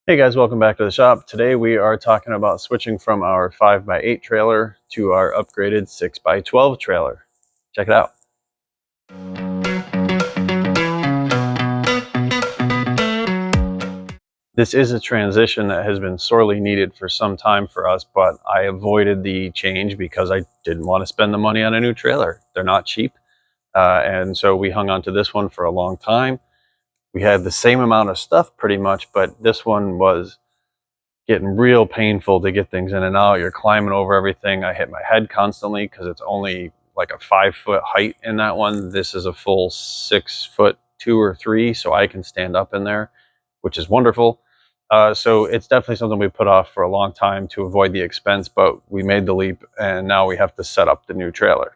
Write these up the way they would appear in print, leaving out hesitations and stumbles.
Hey guys, welcome back to the shop. Today we are talking about switching from our 5x8 trailer to our upgraded 6x12 trailer. Check it out. This is a transition that has been sorely needed for some time for us, but I avoided the change because I didn't want to spend the money on a new trailer. They're not cheap. And so we hung on to this one for a long time. We had the same amount of stuff pretty much, but this one was getting real painful to get things in and out. You're climbing over everything. I hit my head constantly because it's only like a 5-foot height in that one. This is a full 6'2" or 3", so I can stand up in there, which is wonderful. So it's definitely something we put off for a long time to avoid the expense, but we made the leap and now we have to set up the new trailer.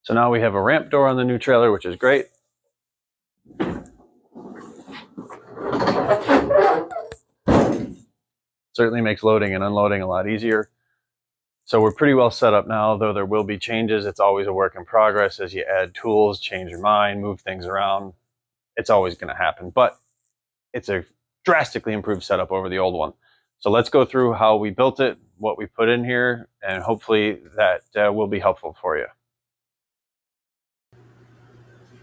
So now we have a ramp door on the new trailer, which is great. Certainly makes loading and unloading a lot easier. So we're pretty well set up now, though there will be changes. It's always a work in progress as you add tools, change your mind, move things around. It's always going to happen, but it's a drastically improved setup over the old one. So let's go through how we built it, what we put in here, and hopefully that will be helpful for you.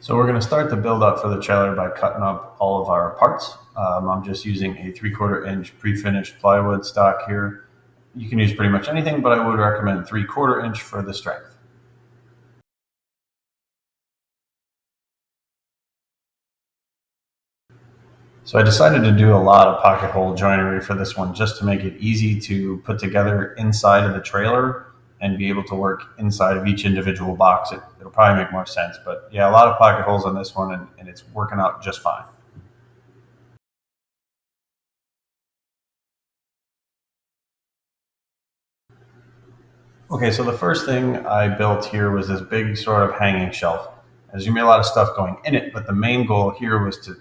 So we're going to start the build up for the trailer by cutting up all of our parts. I'm just using a 3/4 inch pre-finished plywood stock here. You can use pretty much anything, but I would recommend 3/4 inch for the strength. So I decided to do a lot of pocket hole joinery for this one just to make it easy to put together inside of the trailer and be able to work inside of each individual box. It'll probably make more sense, but yeah, a lot of pocket holes on this one and it's working out just fine. Okay, so the first thing I built here was this big sort of hanging shelf. As you made a lot of stuff going in it, but the main goal here was to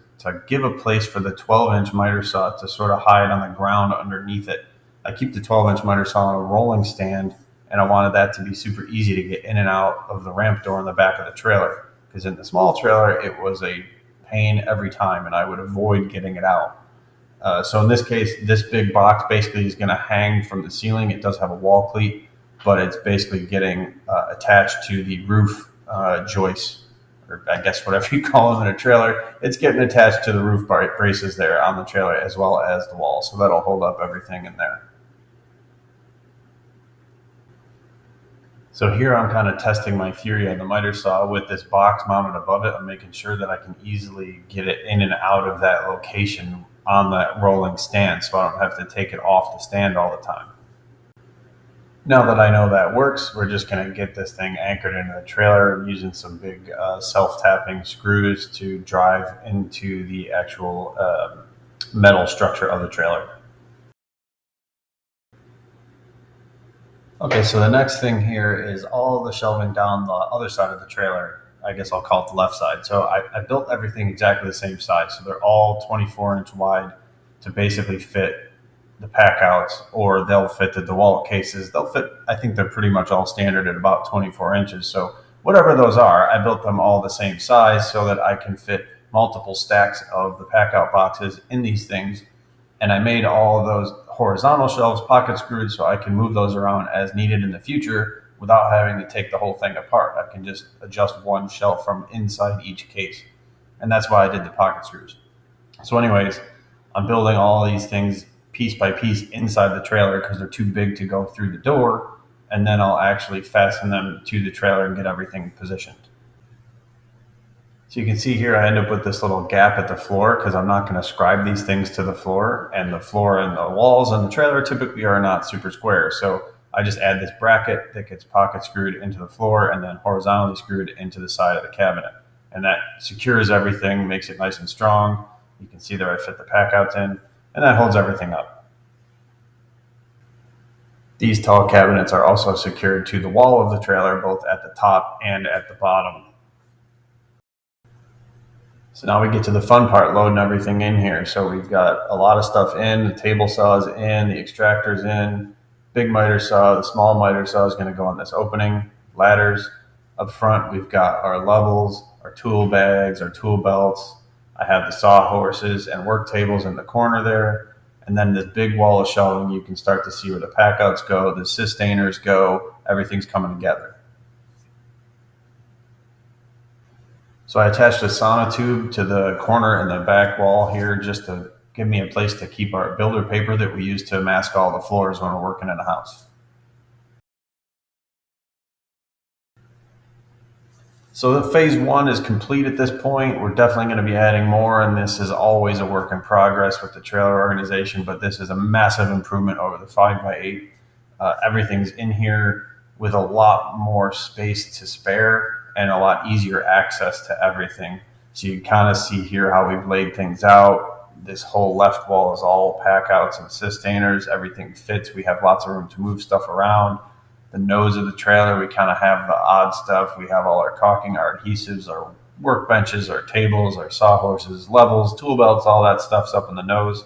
give a place for the 12-inch miter saw to sort of hide on the ground underneath it. I keep the 12-inch miter saw on a rolling stand, and I wanted that to be super easy to get in and out of the ramp door in the back of the trailer. Because in the small trailer, it was a pain every time, and I would avoid getting it out. So in this case, this big box basically is going to hang from the ceiling. It does have a wall cleat, but it's basically getting attached to the roof joist, or I guess whatever you call them in a trailer. It's getting attached to the roof braces there on the trailer as well as the wall. So that'll hold up everything in there. So here I'm kind of testing my theory on the miter saw with this box mounted above it. I'm making sure that I can easily get it in and out of that location on that rolling stand so I don't have to take it off the stand all the time. Now that I know that works, we're just going to get this thing anchored into the trailer using some big self-tapping screws to drive into the actual metal structure of the trailer. Okay, so the next thing here is all the shelving down the other side of the trailer. I guess I'll call it the left side. So I built everything exactly the same size. So they're all 24-inch wide to basically fit the pack outs, or they'll fit the DeWalt cases. They'll fit, I think they're pretty much all standard at about 24 inches. So whatever those are, I built them all the same size so that I can fit multiple stacks of the pack out boxes in these things. And I made all of those horizontal shelves pocket screwed so I can move those around as needed in the future without having to take the whole thing apart. I can just adjust one shelf from inside each case. And that's why I did the pocket screws. So anyways, I'm building all these things piece by piece inside the trailer because they're too big to go through the door. And then I'll actually fasten them to the trailer and get everything positioned. So you can see here, I end up with this little gap at the floor because I'm not going to scribe these things to the floor, and the floor and the walls on the trailer typically are not super square. So I just add this bracket that gets pocket screwed into the floor and then horizontally screwed into the side of the cabinet. And that secures everything, makes it nice and strong. You can see that I fit the pack outs in, and that holds everything up. These tall cabinets are also secured to the wall of the trailer, both at the top and at the bottom. So now we get to the fun part, loading everything in here. So we've got a lot of stuff in, the table saw is in, the extractor's in, big miter saw, the small miter saw is going to go in this opening, ladders. Up front, we've got our levels, our tool bags, our tool belts. I have the saw horses and work tables in the corner there. And then this big wall of shelving, you can start to see where the pack outs go, the sustainers go, everything's coming together. So I attached a sauna tube to the corner and the back wall here just to give me a place to keep our builder paper that we use to mask all the floors when we're working in a house. So the phase one is complete at this point. We're definitely going to be adding more, and this is always a work in progress with the trailer organization, but this is a massive improvement over the 5x8. Everything's in here with a lot more space to spare and a lot easier access to everything. So you kind of see here how we've laid things out. This whole left wall is all pack outs and sustainers. Everything fits. We have lots of room to move stuff around. The nose of the trailer, we kind of have the odd stuff. We have all our caulking, our adhesives, our workbenches, our tables, our sawhorses, levels, tool belts, all that stuff's up in the nose.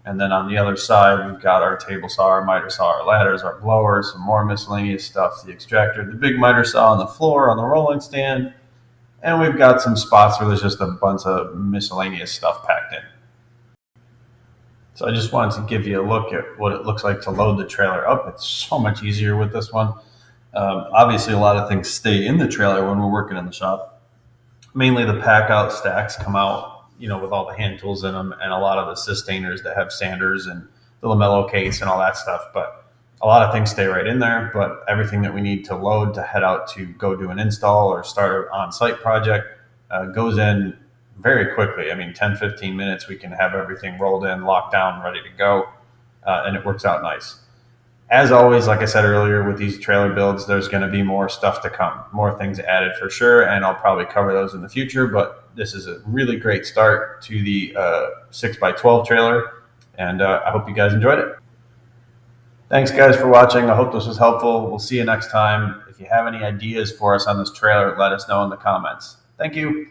And then on the other side, we've got our table saw, our miter saw, our ladders, our blowers, some more miscellaneous stuff, the extractor, the big miter saw on the floor, on the rolling stand. And we've got some spots where there's just a bunch of miscellaneous stuff packed in. So I just wanted to give you a look at what it looks like to load the trailer up. It's so much easier with this one. Obviously, a lot of things stay in the trailer when we're working in the shop. Mainly the pack out stacks come out, with all the hand tools in them, and a lot of the sustainers that have sanders and the lamello case and all that stuff. But a lot of things stay right in there. But everything that we need to load to head out to go do an install or start an on-site project goes in very quickly. I mean, 10, 15 minutes, we can have everything rolled in, locked down, ready to go, and it works out nice. As always, like I said earlier, with these trailer builds, there's going to be more stuff to come, more things added for sure, and I'll probably cover those in the future, but this is a really great start to the 6x12 trailer, and I hope you guys enjoyed it. Thanks, guys, for watching. I hope this was helpful. We'll see you next time. If you have any ideas for us on this trailer, let us know in the comments. Thank you.